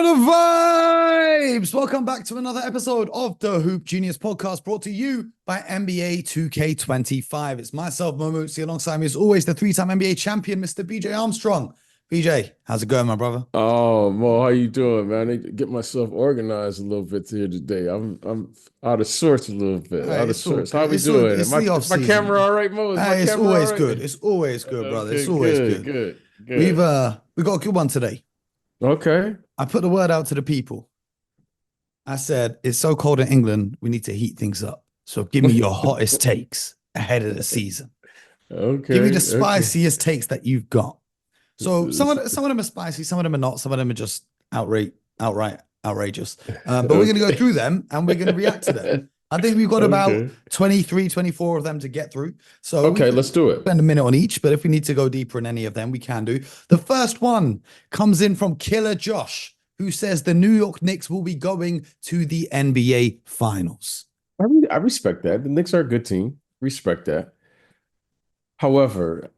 know the vibes. Welcome back to another episode of the Hoop Genius podcast brought to you by NBA 2K25. It's myself, Momo. Alongside me, as always, the three-time NBA champion, Mr. BJ Armstrong. BJ, how's it going, my brother? Oh, Mo, how you doing, man? I need to get myself organized a little bit here today. I'm out of sorts a little bit. Hey, Out of it's all sorts. good. How we doing? It's the off Is my camera season. all right, Mo? Is my Hey, it's camera all always right? good. It's always good, brother. It's Okay, always good, good. good, We've good. we got a good one today. Okay. I put the word out to the people. I said it's so cold in England, we need to heat things up. So give me your hottest takes ahead of the season. Give me the Okay, okay. spiciest takes that you've got. So some of them are spicy, some of them are not, some of them are just outright outrageous. But we're going to go Okay. through them and we're going to react to them. I think we've got about Okay. 23, 24 of them to get through. So we Okay, could let's do it. spend a minute on each, but if we need to go deeper in any of them, we can do. The first one comes in from Killer Josh, who says the New York Knicks will be going to the NBA Finals. I respect that. The Knicks are a good team. Respect that. However,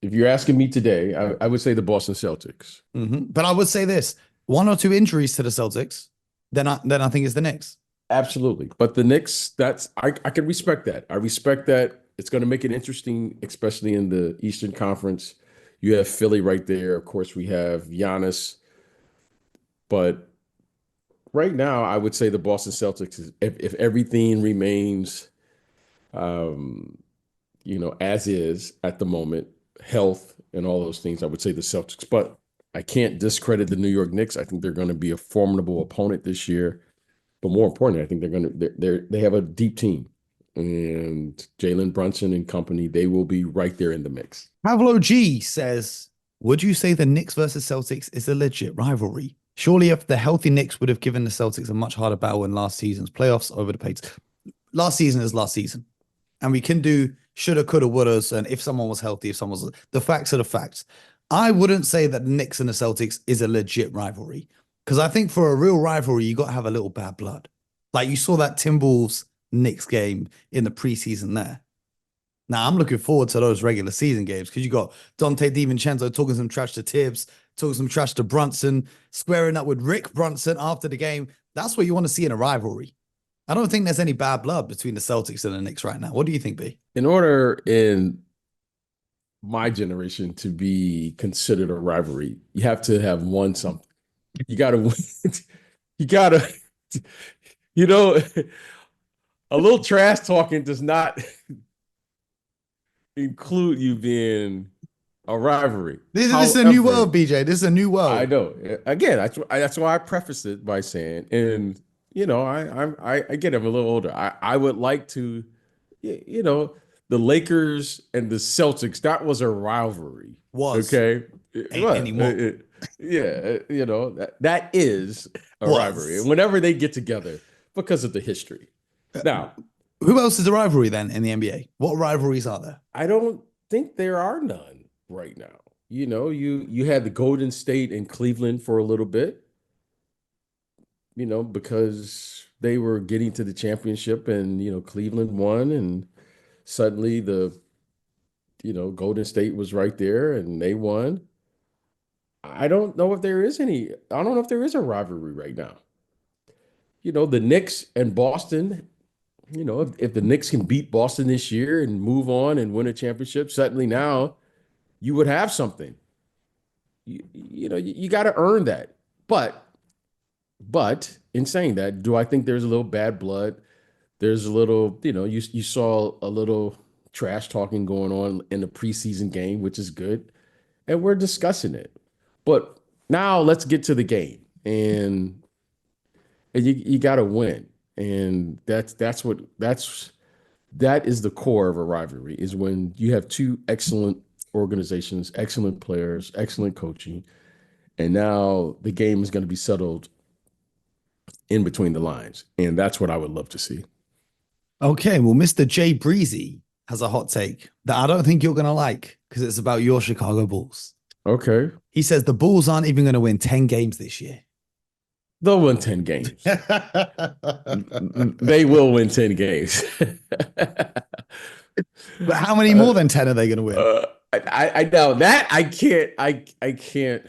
if you're asking me today, I would say the Boston Celtics. But I would say this: one or two injuries to the Celtics, then I think it's the Knicks. Absolutely. But the Knicks, I can respect that. I respect that. It's going to make it interesting, especially in the Eastern Conference. You have Philly right there. Of course, we have Giannis. But right now, I would say the Boston Celtics is if everything remains um, as is at the moment, health and all those things, I would say the Celtics. But I can't discredit the New York Knicks. I think they're going to be a formidable opponent this year. But more importantly, I think they have a deep team, and Jalen Brunson and company, they will be right there in the mix. Pavlo G says, "Would you say the Knicks versus Celtics is a legit rivalry? Surely, if the healthy Knicks would have given the Celtics a much harder battle in last season's playoffs over the pace. Last season is last season, and we can do shoulda, coulda, wouldas, and if someone was healthy, if someone was the facts are the facts. I wouldn't say that the Knicks and the Celtics is a legit rivalry because I think for a real rivalry, you got to have a little bad blood. Like you saw that Timberwolves Knicks game in the preseason there. Now I'm looking forward to those regular season games because you got Dante DiVincenzo talking some trash to Tibbs, talking some trash to Brunson, squaring up with Rick Brunson after the game. That's what you want to see in a rivalry. I don't think there's any bad blood between the Celtics and the Knicks right now. What do you think, B? In order in my generation to be considered a rivalry, you have to have won something. You got to win. You got to, you know, a little trash talking does not include you being a rivalry. This is a new However, world, BJ. This is a new I world. know. Again, that's why I preface it by saying, and I get I'm a little older. I would like to, you know, the Lakers and the Celtics. That was a rivalry. Was. Okay, Ain't well, anymore. yeah, that is a rivalry, and Was. whenever they get together because of the history. Now, Who else is a rivalry then in the NBA? What rivalries are there? I don't think there are none right now. You had the Golden State and Cleveland for a little bit, because they were getting to the championship and, Cleveland won and suddenly Golden State was right there and they won. I don't know if there is any, I don't know if there is a rivalry right now. The Knicks and Boston, if the Knicks can beat Boston this year and move on and win a championship, suddenly now you would have something. You got to earn that. But in saying that, do I think there's a little bad blood? There's a little, you saw a little trash talking going on in the preseason game, which is good. And we're discussing it. But now let's get to the game. And you got to win. And that is the core of a rivalry, is when you have two excellent organizations, excellent players, excellent coaching, and now the game is going to be settled in between the lines. And that's what I would love to see. Okay, well, Mr. Jay Breezy has a hot take that I don't think you're going to like because it's about your Chicago Bulls. Okay. He says the Bulls aren't even going to win 10 games this year. They'll win 10 games. They will win 10 games. But how many more than 10 are they going to win? I know that I can't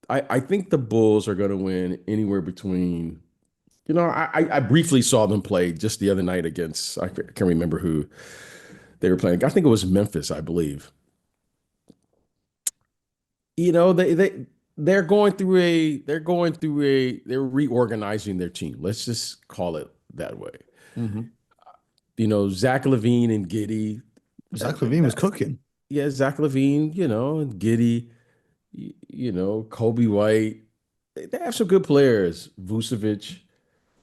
I think the Bulls are going to win anywhere between, I briefly saw them play just the other night against, I can't remember who they were playing. I think it was Memphis, I believe. They're going through they're reorganizing their team. Let's just call it that way. Hmm. Zach LaVine and Giddy. Zach LaVine was cooking. Yeah, Zach LaVine, and Giddy, Kobe White. They have some good players. Vucevic.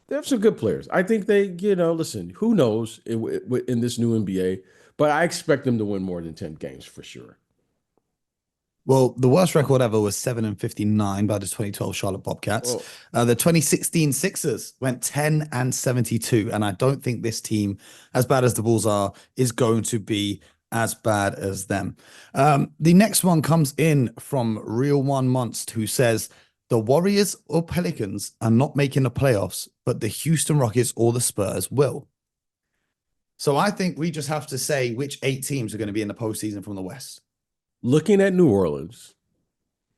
They have some good players. I think listen, who knows in this new NBA, but I expect them to win more than 10 games for sure. Well, the worst record ever was 7-59 by the 2012 Charlotte Bobcats. Well, The 2016 Sixers went 10-72, and I don't think this team, as bad as the Bulls are, is going to be as bad as them. The next one comes in from Real One Monst, who says the Warriors or Pelicans are not making the playoffs, but the Houston Rockets or the Spurs will. So I think we just have to say which 8 teams are going to be in the postseason from the West. looking at New Orleans,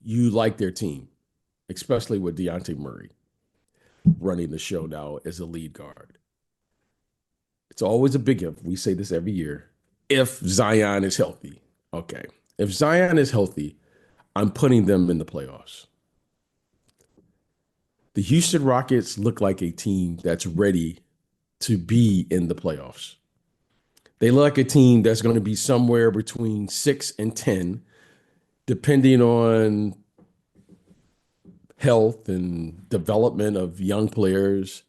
you like their team, especially with Dejounte Murray running the show now as a lead guard. It's always a big if. We say this every year. If Zion is healthy. Okay. If Zion is healthy, I'm putting them in the playoffs. The Houston Rockets look like a team that's ready to be in the playoffs. They look like a team that's going to be somewhere between 6 and 10, depending on health and development of young players.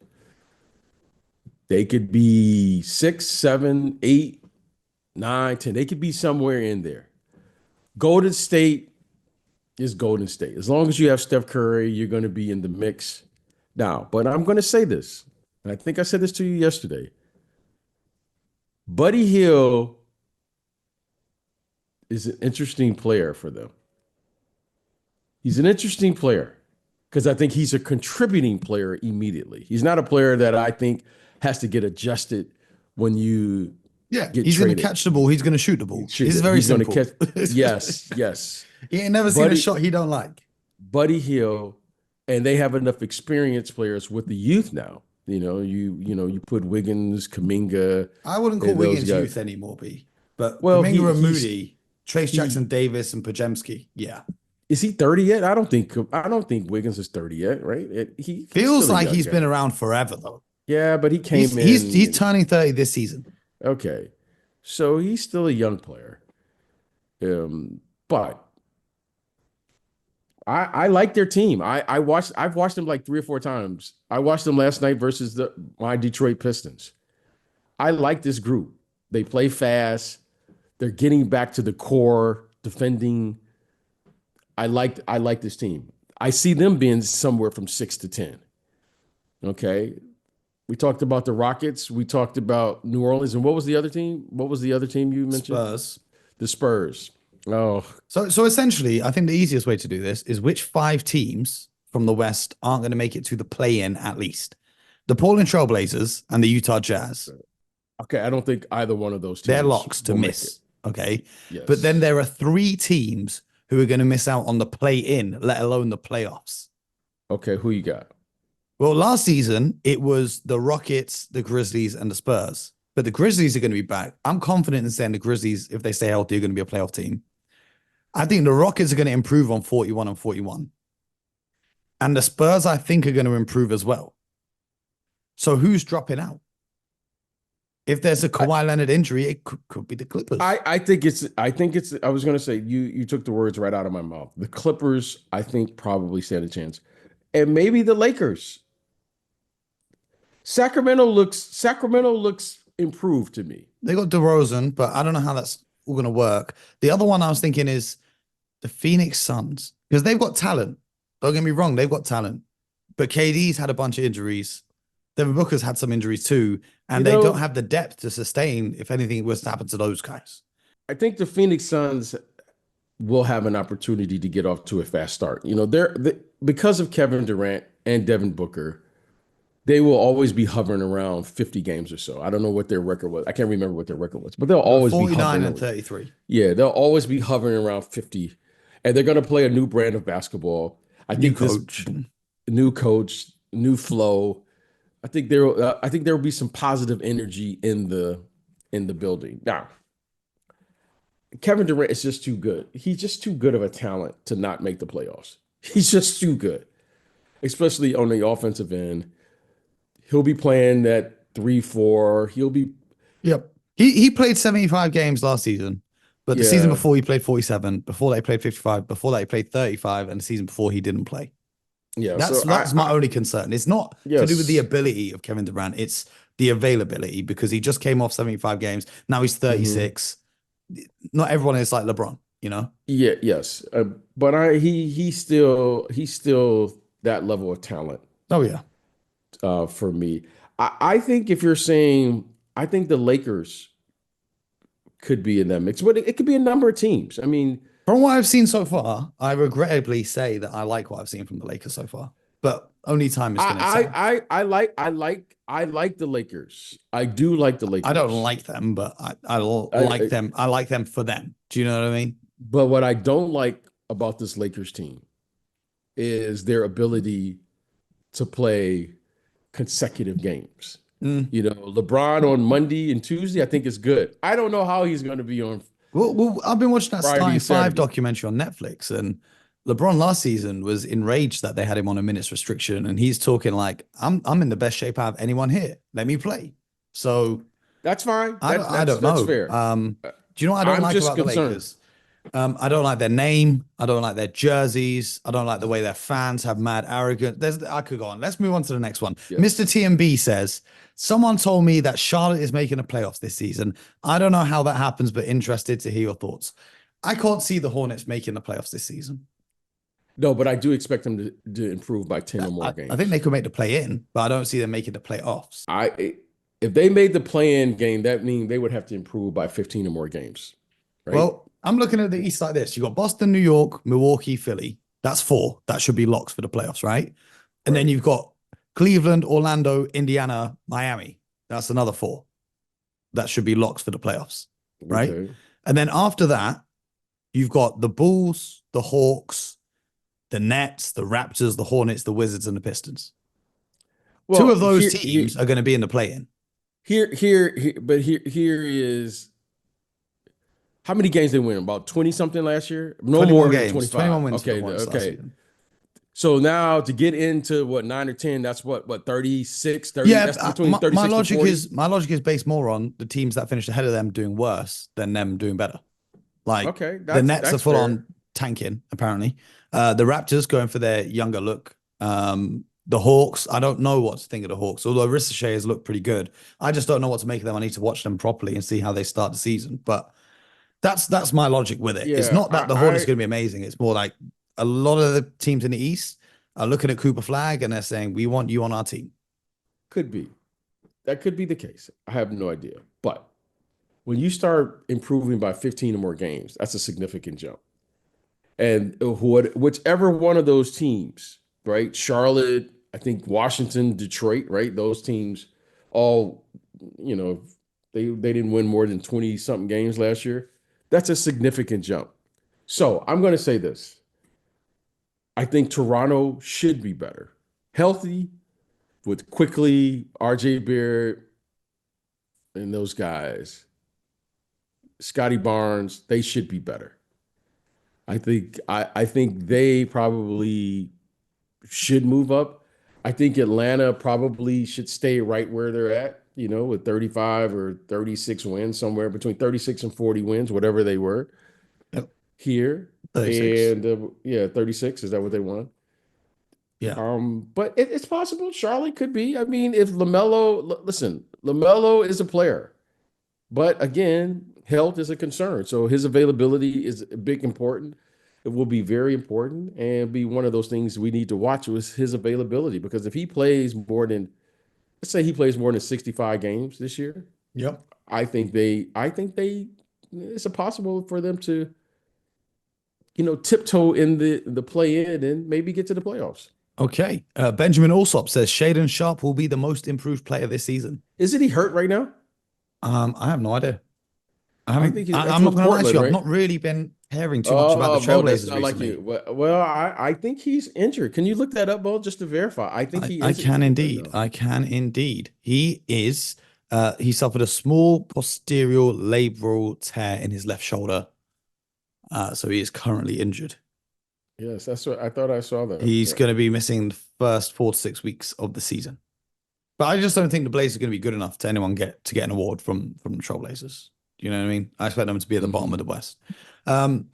They could be 6, 7, 8, 9, 10. They could be somewhere in there. Golden State is Golden State. As long as you have Steph Curry, you're going to be in the mix. Now, but I'm going to say this, and I think I said this to you yesterday. Buddy Hield is an interesting player for them. He's an interesting player because I think he's a contributing player immediately. He's not a player that I think has to get adjusted when you Yeah, get he's going to traded. catch the ball. He's going to shoot the ball. Shoot It's it. very He's gonna simple. Yes, yes. He ain't never seen a Buddy- shot he don't like. Buddy Hield, and they have enough experienced players with the youth now. You put Wiggins, Kuminga. I wouldn't call and those Wiggins guys. youth anymore, B. But Well, Kuminga and he's- Moody, Trace Jackson Davis, and Pajemski. Yeah. Is he 30 yet? I don't think Wiggins is 30 yet, right? He's Feels still a like young he's guy. been around forever, though. Yeah, but he came in. He's turning 30 this season. Okay. So he's still a young player. But I like their team. I've watched them like 3 or 4 times. I watched them last night versus my Detroit Pistons. I like this group. They play fast. They're getting back to the core, defending. I like this team. I see them being somewhere from 6 to 10. Okay. We talked about the Rockets. We talked about New Orleans. And what was the other team? What was the other team you mentioned? Spurs. The Spurs. Oh, So essentially, I think the easiest way to do this is which 5 teams from the West aren't going to make it to the play-in at least. The Portland Trailblazers and the Utah Jazz. okay. I don't think either one of those teams. They're locks to will make miss. Okay. it. Yes. But then there are 3 teams who are going to miss out on the play-in, let alone the playoffs. Okay, who you got? Well, last season, it was the Rockets, the Grizzlies, and the Spurs. But the Grizzlies are going to be back. I'm confident in saying the Grizzlies, if they stay healthy, are going to be a playoff team. I think the Rockets are going to improve on 41 and 41. And the Spurs, I think, are going to improve as well. So who's dropping out? If there's a Kawhi Leonard injury, it could be the Clippers. I think it's I was gonna say you took the words right out of my mouth. The Clippers, I think, probably stand a chance. And maybe the Lakers. Sacramento looks improved to me. They got DeRozan, but I don't know how that's all going to work. The other one I was thinking is the Phoenix Suns, because they've got talent. Don't get me wrong, they've got talent. But KD's had a bunch of injuries. Devin Booker's had some injuries too, and they don't have the depth to sustain if anything was to happen to those guys. I think the Phoenix Suns will have an opportunity to get off to a fast start. Because of Kevin Durant and Devin Booker, they will always be hovering around 50 games or so. I don't know what their record was. I can't remember what their record was, but they'll always be 49 hovering and 33. Yeah, they'll always be hovering around 50, and they're going to play a new brand of basketball. I New think this coach. new coach, new flow. I think there will be some positive energy in the building. Now, Kevin Durant is just too good. He's just too good of a talent to not make the playoffs. He's just too good, especially on the offensive end. He'll be playing that 3-4. He'll be, Yep. He played 75 games last season, but the season yeah, before he played 47, before that he played 55, before that he played 35, and the season before he didn't play. yeah. That's So that's my only concern. It's not to do with the yes. ability of Kevin Durant, it's the availability because he just came off 75 games. Now he's Hmm. 36. Not everyone is like LeBron, you know? Yeah, yes. But he's still that level of talent Oh yeah. for me. I think if you're saying, I think the Lakers could be in that mix, but it could be a number of teams. I mean, From what I've seen so far, I regrettably say that I like what I've seen from the Lakers so far, but only time is going to tell. I like the Lakers. I do like the I don't Lakers. like them, but I like I, them. I like them for them. Do you know what I mean? but what I don't like about this Lakers team is their ability to play consecutive games. Mm. You know, LeBron on Monday and Tuesday, I think is good. I don't know how he's going to be on Well, I've been watching that Friday Starting and Five Saturday. documentary on Netflix, and LeBron last season was enraged that they had him on a minutes restriction, and he's talking like, "I'm in the best shape out of anyone here. Let me play." So That's fine. I don't That's know. fair. Do you know what I don't I'm like just about the concerned. Lakers? I don't like their name. I don't like their jerseys. I don't like the way their fans have mad arrogance. I could go on. Let's move on to the next one. Mr. Yes. TMB says, someone told me that Charlotte is making the playoffs this season. I don't know how that happens, but interested to hear your thoughts. I can't see the Hornets making the playoffs this season. No, but I do expect them to improve by 10 or more I think games. they could make the play in, but I don't see them making the playoffs. If they made the play-in game, that means they would have to improve by 15 or more games, right? Well, I'm looking at the East like this. You got Boston, New York, Milwaukee, Philly. That's four. That should be locks for the playoffs, right? And then Right. you've got Cleveland, Orlando, Indiana, Miami. That's another four. That should be locks for the playoffs, right? Okay. And then after that, you've got the Bulls, the Hawks, the Nets, the Raptors, the Hornets, the Wizards, and the Pistons. Two of Well, those teams are going to be in the play-in. here is how many games they win? About 20 something last year? No 21 more than games, 21 25. wins for the Okay, Hornets last okay. season. So now to get into what 9 or 10, that's what 36, 30, Yeah, that's between my 36 to logic 40. is based more on the teams that finished ahead of them doing worse than them doing better. Like Okay, the Nets are that's full fair. on tanking, apparently. The Raptors going for their younger look. The Hawks, I don't know what to think of the Hawks, although Ricochet has looked pretty good. I just don't know what to make of them. I need to watch them properly and see how they start the season. But that's my logic with it. It's Yeah, not that the Hornets are going to be amazing. It's more like a lot of the teams in the East are looking at Cooper Flag and they're saying, we want you on our team. could be. That could be the case. I have no idea. But when you start improving by 15 or more games, that's a significant jump. And whichever one of those teams, right? Charlotte, I think Washington, Detroit, right? Those teams all, you know, they didn't win more than 20 something games last year. That's a significant jump. So I'm going to say this. I think Toronto should be better. Healthy with quickly RJ Barrett and those guys, Scotty Barnes, they should be better. I think they probably should move up. I think Atlanta probably should stay right where they're at, you know, with 35 or 36 wins, somewhere between 36 and 40 wins, whatever they were Yep. here. 36. And yeah, 36, is that what they want? Yeah. But it's possible Charlotte could be. I mean, if listen, LaMelo is a player. But again, health is a concern. So his availability is a big important. It will be very important and be one of those things we need to watch with his availability. Because if he plays more than, let's say he plays more than 65 games this year, Yep. I think it's a possible for them to, tiptoe in the play in and maybe get to the playoffs. Okay. Benjamin Alsop says Shaedon Sharpe will be the most improved player this season. Isn't he hurt right now? I have no idea. I think that's I'm not with going to lie to Portland, you. I've right? not really been caring too much about the Oh, Bo, that's Trailblazers not like recently. you. Well, I think he's injured. Can you look that up, Bo, just to verify? I think he I is can injured right indeed. now. I can indeed. He is. He suffered a small posterior labral tear in his left shoulder. So he is currently injured. Yes, that's what I thought I saw that. He's Yeah. going to be missing the first 4 to 6 weeks of the season. But I just don't think the Blazers are going to be good enough to anyone get an award from the Trailblazers. You know what I mean? I expect them to be at the bottom of Mhm. the West. Um,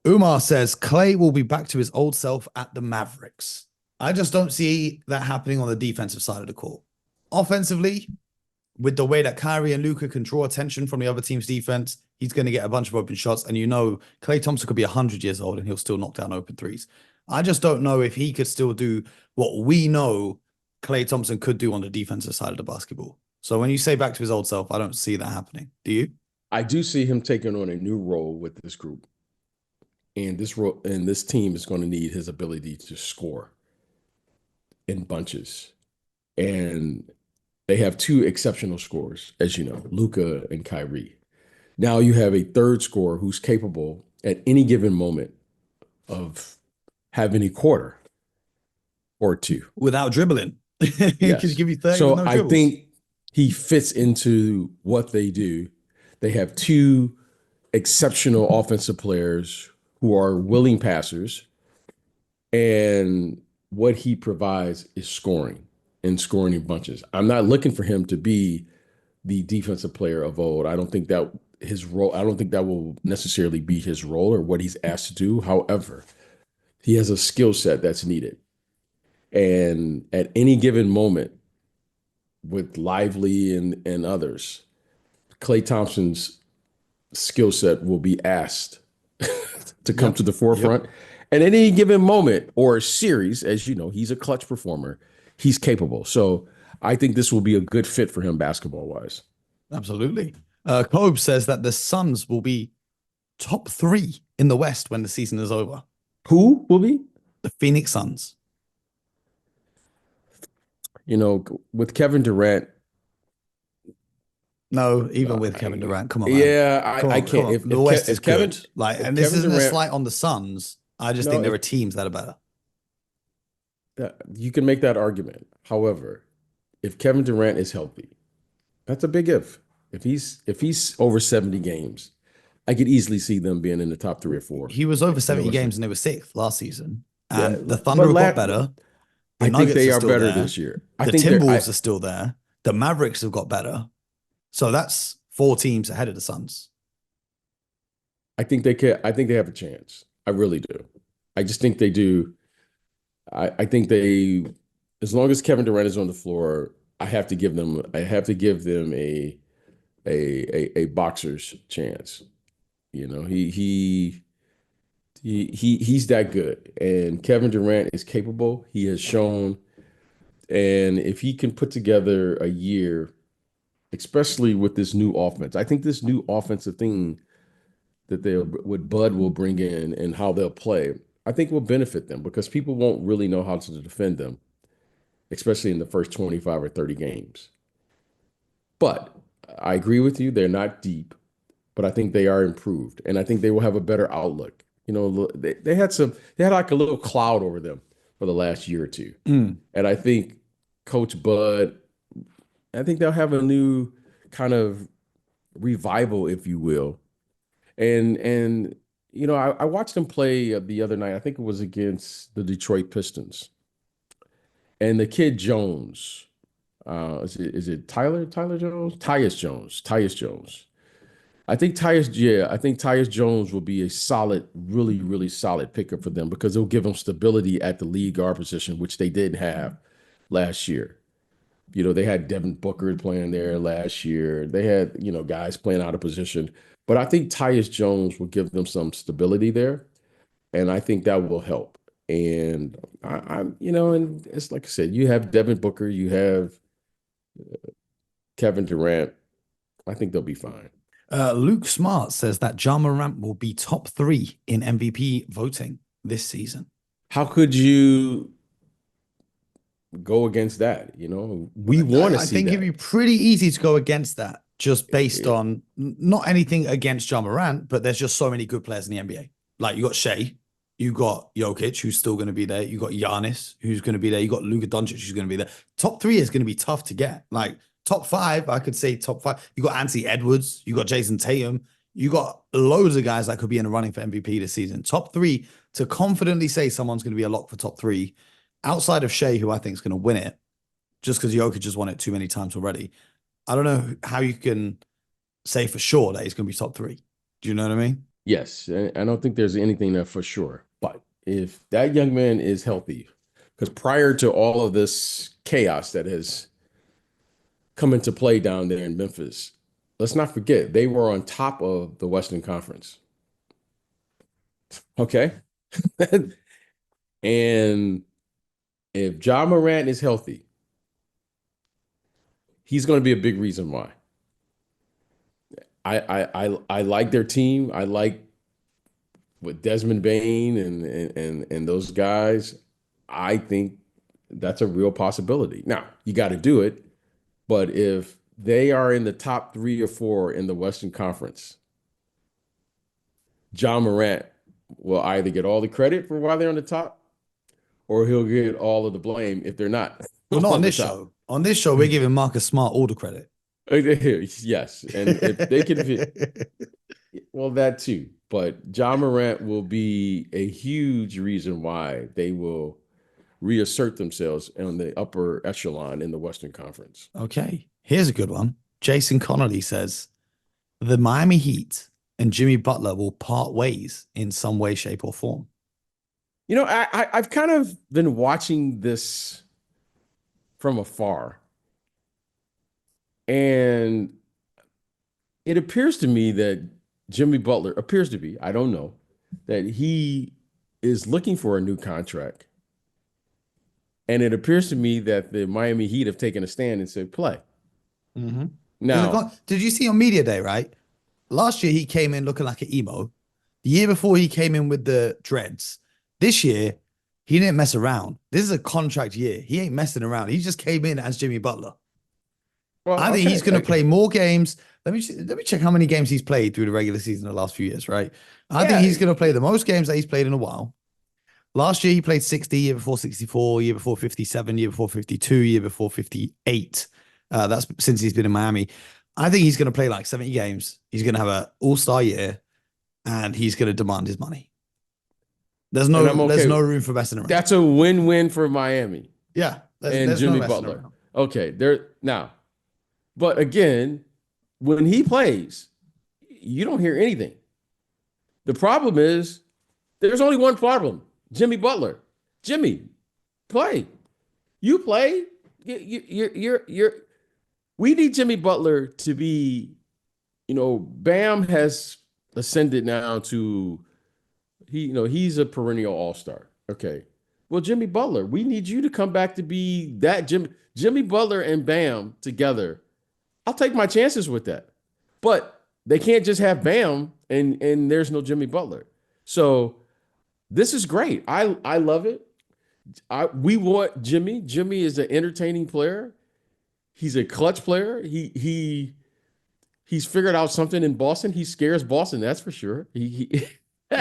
Umar says Klay will be back to his old self at the Mavericks. I just don't see that happening on the defensive side of the court. Offensively, with the way that Kyrie and Luka can draw attention from the other team's defense, he's going to get a bunch of open shots. And Klay Thompson could be 100 years old and he'll still knock down open threes. I just don't know if he could still do what we know Klay Thompson could do on the defensive side of the basketball. So when you say back to his old self, I don't see that happening. Do you? I do see him taking on a new role with this group, and this team is going to need his ability to score in bunches. And they have two exceptional scorers, as you know, Luka and Kyrie. Now you have a third scorer who's capable at any given moment of having a quarter or two. Without dribbling. He could Yes. give you 30 with So no I dribbles. think he fits into what they do. They have two exceptional offensive players who are willing passers, and what he provides is scoring and scoring in bunches. I'm not looking for him to be the defensive player of old. I don't think that his role, I don't think that will necessarily be his role or what he's asked to do. However, he has a skill set that's needed. And at any given moment, with Lively and others, Klay Thompson's skill set will be asked to come Yep. to the Yep. forefront. At any given moment or series, as you know, he's a clutch performer. He's capable. So I think this will be a good fit for him basketball wise. Absolutely. Kobe says that the Suns will be top three in the West when the season is over. Who will be? The Phoenix Suns. You know, with Kevin Durant, No, even with Kevin I, Durant. Come on, man. yeah, Come I on, come can't. on. The West is good. Like, If and this Kevin isn't a Durant, slight on the Suns. I just no, think there are if teams that are better. you can make that argument. However, if Kevin Durant is healthy, that's a big if. If he's over 70 games, I could easily see them being in the top three or four He was over in the 70 Western. games and they were sixth last season. Yeah, And the Thunder but have got better. The I think Nuggets they are are still better there. this year. I The think they're. Timberwolves are still there. The Mavericks have got better. So that's 4 teams ahead of the Suns. I think they can. I think they have a chance. I really do. I just think they do. I think they, as long as Kevin Durant is on the floor, I have to give them. I have to give them a boxer's chance. You know, he's that good, and Kevin Durant is capable. He has shown, and if he can put together a year, especially with this new offense, I think this new offensive thing that they what Bud will bring in and how they'll play, I think will benefit them because people won't really know how to defend them, especially in the first 25 or 30 games. But I agree with you, they're not deep, but I think they are improved, and I think they will have a better outlook. You know, they had like a little cloud over them for the last year or two. Mm. And I think Coach Bud, I think they'll have a new kind of revival, if you will. And you know, I watched them play the other night. I think it was against the Detroit Pistons. And the kid Jones, is it Tyler Jones? Tyus Jones. I think Tyus Jones will be a solid, really, really solid pickup for them because it'll give them stability at the lead guard position, which they didn't have last year. You know, they had Devin Booker playing there last year. They had, you know, guys playing out of position. But I think Tyus Jones will give them some stability there. And I think that will help. And I'm, you know, and it's like I said, you have Devin Booker, you have Kevin Durant. I think they'll be fine. Luke Smart says that Ja Morant will be top three in MVP voting this season. How could you go against that? You know, we want to I see think it'd be that. pretty easy to go against that. just based on not anything against Ja Morant, but there's just so many good players in the NBA. Like you got Shea, you got Jokic, who's still going to be there. You got Giannis, who's going to be there. You got Luka Doncic, who's going to be there. Top three is going to be tough to get. Like top five, I could say top five. You got Anthony Edwards, you got Jason Tatum, you got loads of guys that could be in the running for MVP this season. Top three, to confidently say someone's going to be a lock for top three, outside of Shea, who I think is going to win it, just because Jokic just won it too many times already. I don't know how you can say for sure that he's going to be top three. Do you know what I mean? Yes, I don't think there's anything that for sure. But if that young man is healthy, because prior to all of this chaos that has come into play down there in Memphis, let's not forget they were on top of the Western Conference. Okay. And if Ja Morant is healthy, he's going to be a big reason why. I like their team. I like with Desmond Bain and those guys. I think that's a real possibility. Now, you got to do it, but if they are in the top 3 or 4 in the Western Conference, Ja Morant will either get all the credit for why they're on the top, or he'll get all of the blame if they're not. Well, not on this show. On this show, we're giving Marcus Smart all the credit. Yes, and if they can, well, that too. But Ja Morant will be a huge reason why they will reassert themselves on the upper echelon in the Western Conference. Okay, here's a good one. Jason Connolly says the Miami Heat and Jimmy Butler will part ways in some way, shape, or form. You know, I've kind of been watching this from afar, and it appears to me that Jimmy Butler appears to be, I don't know, that he is looking for a new contract. And it appears to me that the Miami Heat have taken a stand and said, play. Mm-hmm. Now, did you see on media day, right? Last year, he came in looking like an emo. The year before, he came in with the dreads. This year, he didn't mess around. This is a contract year. He ain't messing around. He just came in as Jimmy Butler. well, I think he's going to play more games. Let me check how many games he's played through the regular season the last few years, right? I think he's going to play the most games that he's played in a while. Last year, he played 60, year before 64, year before 57, year before 52, year before 58. That's since he's been in Miami. I think he's going to play like 70 games. He's going to have an all-star year, and he's going to demand his money. There's no room for messing around. That's a win-win for Miami. Yeah. There's Jimmy Butler. Around. Okay. But again, when he plays, you don't hear anything. The problem is there's only one problem. Jimmy Butler. Jimmy, play. You play. We need Jimmy Butler to be, Bam has ascended now to he's a perennial all-star. Okay. Well, Jimmy Butler, we need you to come back to be that Jimmy Butler and Bam together. I'll take my chances with that. But they can't just have Bam and there's no Jimmy Butler. So this is great. I love it. We want Jimmy. Jimmy is an entertaining player. He's a clutch player. He's figured out something in Boston. He scares Boston, that's for sure. No.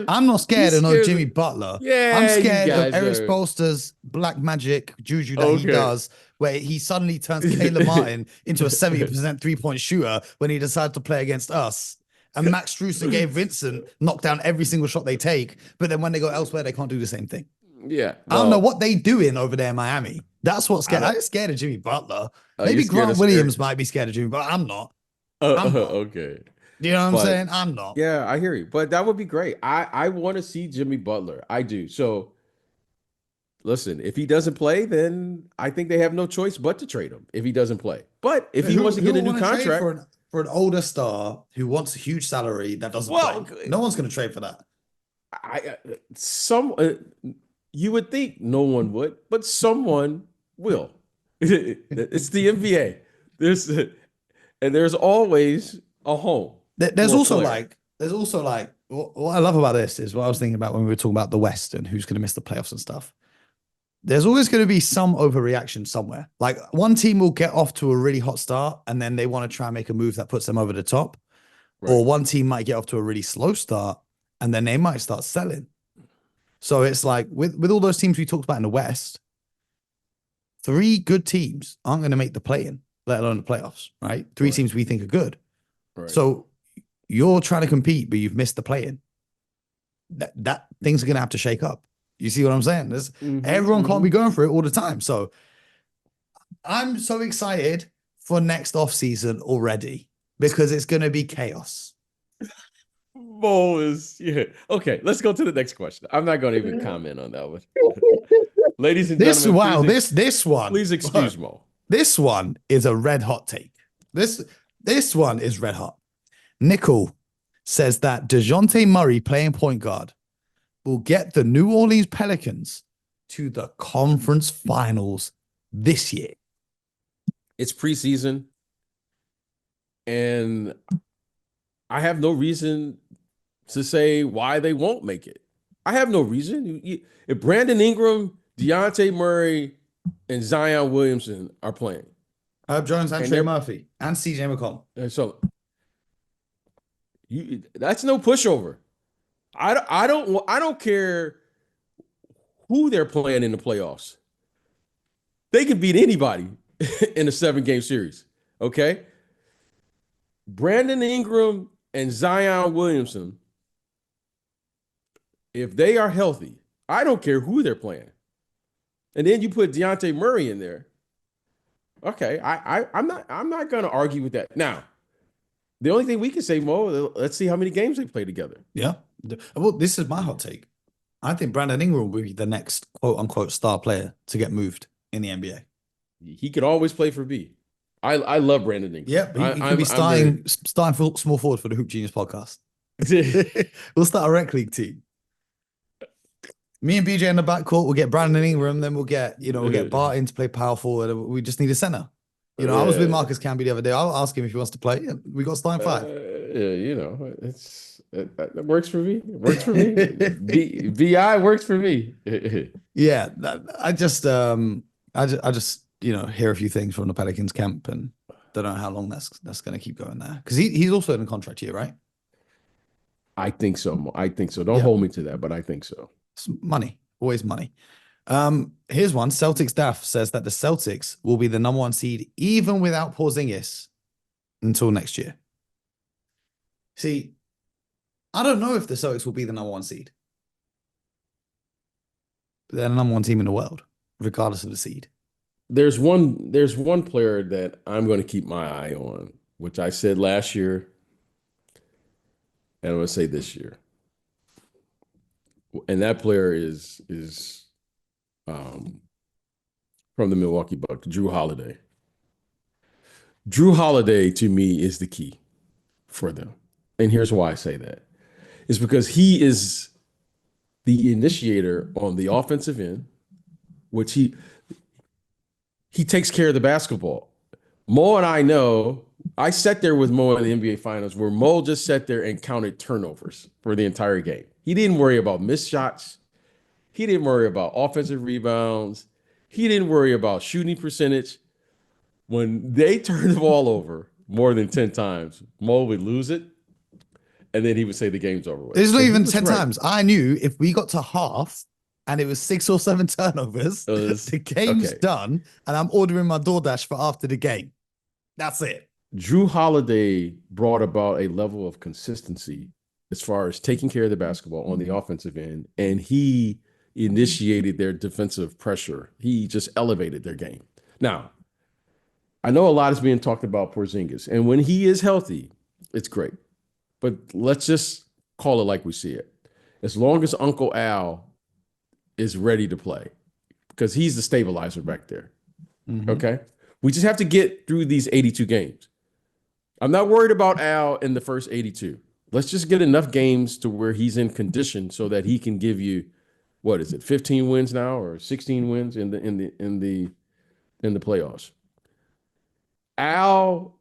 I'm not scared of no Jimmy Butler. Yeah, I'm scared of Eric Spoelstra's black magic juju that he does, where he suddenly turns Caleb Martin into a 70% three-point shooter when he decides to play against us. And Max Strus and Gabe Vincent knock down every single shot they take, but then when they go elsewhere, they can't do the same thing. Yeah. I don't know what they doing over there in Miami. That's what's scared. I'm scared of Jimmy Butler. Maybe Grant Williams might be scared of Jimmy, but I'm not. Okay. Do you know what I'm saying? I'm not. Yeah, I hear you. But that would be great. I want to see Jimmy Butler. I do. So listen, if he doesn't play, then I think they have no choice but to trade him if he doesn't play. But if he wants to get a new contract for an older star who wants a huge salary that doesn't play, no one's going to trade for that. You would think no one would, but someone will. It's the NBA. There's always a home. There's also like what I love about this is what I was thinking about when we were talking about the West and who's going to miss the playoffs and stuff. there's always going to be some overreaction somewhere. Like one team will get off to a really hot start and then they want to try and make a move that puts them over the top. Right. Or one team might get off to a really slow start and then they might start selling. So it's like with all those teams we talked about in the West, three good teams aren't going to make the play-in, let alone the playoffs, right? Three Right. teams we think are good. Right. So you're trying to compete, but you've missed the play-in. That things are going to have to shake up. You see what I'm saying? Everyone can't be going for it all the time. So I'm so excited for next off season already because it's going to be chaos. Mo is yeah. Okay, let's go to the next question. I'm not going to even comment on that one. Ladies and This gentlemen, wow, please, this one, please excuse Mo. this one is a red hot take. This one is red hot. Nickel says that Dejounte Murray playing point guard will get the New Orleans Pelicans to the conference finals this year. It's preseason, and I have no reason to say why they won't make it. I have no reason. If Brandon Ingram, Dejounte Murray, and Zion Williamson are playing, Herb Jones and and Trey they're Murphy and CJ McCollum. and so that's no pushover. I don't care who they're playing in the playoffs. They can beat anybody in a 7-game series. Okay. Brandon Ingram and Zion Williamson, if they are healthy, I don't care who they're playing. And then you put Dejounte Murray in there. Okay, I'm not gonna argue with that. Now, the only thing we can say, Mo, let's see how many games they play together. Yeah. Well, this is my hot take. I think Brandon Ingram will be the next quote unquote star player to get moved in the NBA. He could always play for B. I love Brandon Ingram. Yeah, he can be starting for small forward for the Hoop Genius podcast. We'll start a rec league team. Me and BJ in the backcourt, we'll get Brandon Ingram, then we'll get Bart in to play power forward. We just need a center. I was with Marcus Camby the other day. I'll ask him if he wants to play. We got starting five. It works for me. It works for me. VI works for me. Yeah, I just hear a few things from the Pelicans camp and don't know how long that's going to keep going there because he's also in a contract here, right? I think so. I think so. Don't hold me to that, but I think so. It's money, always money. Here's one. Celtics Daff says that the Celtics will be the #1 seed even without Porzingis until next year. See, I don't know if the Celtics will be the #1 seed. But they're the #1 team in the world, regardless of the seed. There's one player that I'm going to keep my eye on, which I said last year, and I'm going to say this year. And that player is from the Milwaukee Bucks, Drew Holiday. Drew Holiday, to me, is the key for them. And here's why I say that. It's because he is the initiator on the offensive end, which he takes care of the basketball. Mo and I know, I sat there with Mo in the NBA Finals where Mo just sat there and counted turnovers for the entire game. He didn't worry about missed shots. He didn't worry about offensive rebounds. He didn't worry about shooting percentage. When they turned the ball over more than 10 times, Mo would lose it. And then he would say the game's over with. It's not even 10 times. I knew if we got to half and it was 6 or 7 turnovers, the game's done. And I'm ordering my DoorDash for after the game. That's it. Drew Holiday brought about a level of consistency as far as taking care of the basketball on the offensive end. And he initiated their defensive pressure. He just elevated their game. Now, I know a lot is being talked about Porzingis. And when he is healthy, it's great. But let's just call it like we see it. As long as Uncle Al is ready to play, because he's the stabilizer back there. Mm-hmm. Okay? We just have to get through these 82 games. I'm not worried about Al in the first 82. Let's just get enough games to where he's in condition so that he can give you, what is it, 15 wins now or 16 wins in the playoffs. Al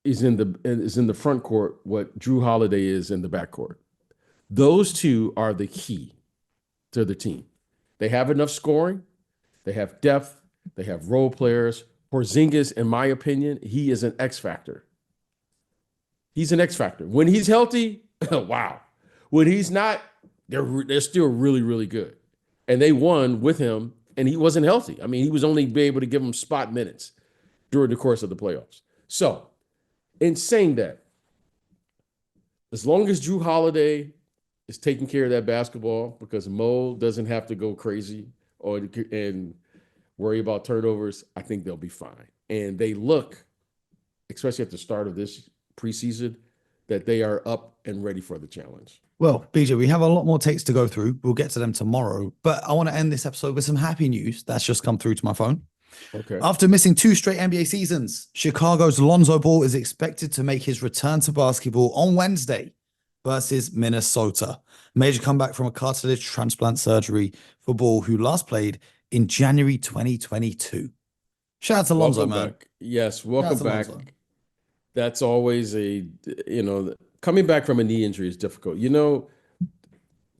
is in the front court what Drew Holiday is in the back court. Those two are the key to the team. They have enough scoring. They have depth. They have role players. Porzingis, in my opinion, he is an X factor. He's an X factor. When he's healthy, wow. When he's not, they're still really, really good. And they won with him, and he wasn't healthy. I mean, he was only be able to give them spot minutes during the course of the playoffs. So, in saying that, as long as Drew Holiday is taking care of that basketball, because Mo doesn't have to go crazy and worry about turnovers, I think they'll be fine. And they look, especially at the start of this preseason, that they are up and ready for the challenge. Well, BJ, we have a lot more takes to go through. We'll get to them tomorrow, but I want to end this episode with some happy news that's just come through to my phone. Okay. After missing 2 straight NBA seasons, Chicago's Lonzo Ball is expected to make his return to basketball on Wednesday versus Minnesota. Major comeback from a cartilage transplant surgery for Ball, who last played in January 2022. Shout out to Lonzo, Welcome man. back. Yes, welcome back. Lonzo. That's always coming back from a knee injury is difficult. I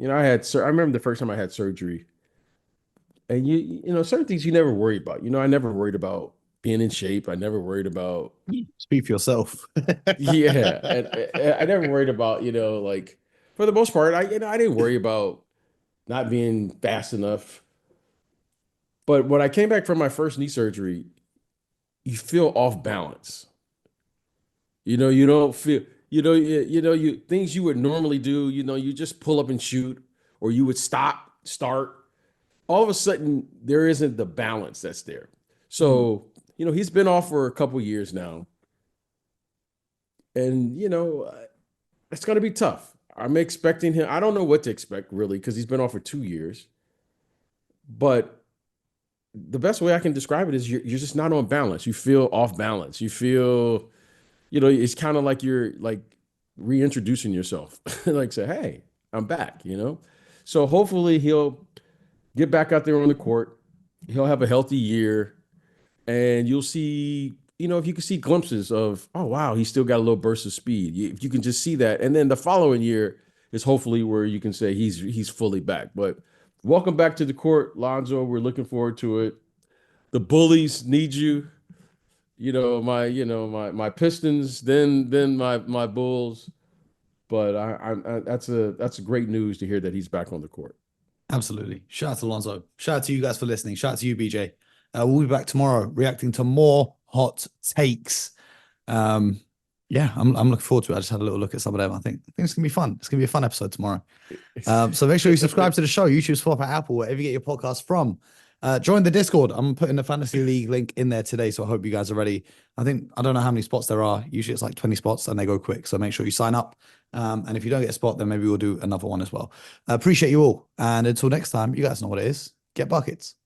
remember the first time I had surgery, and certain things you never worry about. I never worried about being in shape. I never worried about Speak for yourself. yeah, and I never worried about like for the most part I didn't worry about not being fast enough. But when I came back from my first knee surgery, you feel off balance. You don't feel, you things you would normally do, you just pull up and shoot, or you would start. All of a sudden, there isn't the balance that's there. So, he's been off for a couple years now. And, it's going to be tough. I'm expecting him. I don't know what to expect, really, because he's been off for 2 years. But the best way I can describe it is you're just not on balance. You feel off balance. You feel, it's kind of like you're like reintroducing yourself. Like say, hey, I'm back, So hopefully he'll get back out there on the court. He'll have a healthy year. And you'll see, if you can see glimpses of, oh, wow, he's still got a little burst of speed. If you can just see that. And then the following year is hopefully where you can say he's fully back. But welcome back to the court, Lonzo. We're looking forward to it. The Bullies need you. My Pistons, then my Bulls. But that's great news to hear that he's back on the court. Absolutely. Shout out to Lonzo. Shout out to you guys for listening. Shout out to you, BJ. We'll be back tomorrow reacting to more hot takes. I'm looking forward to it. I just had a little look at some of them. I think it's gonna be fun. It's gonna be a fun episode tomorrow. So make sure you subscribe to the show. YouTube, Spotify, Apple, wherever you get your podcast from. Join the Discord. I'm putting the Fantasy League link in there today, so I hope you guys are ready. I don't know how many spots there are. Usually it's like 20 spots and they go quick. So make sure you sign up. And if you don't get a spot, then maybe we'll do another one as well. Appreciate you all. And until next time, you guys know what it is. Get buckets.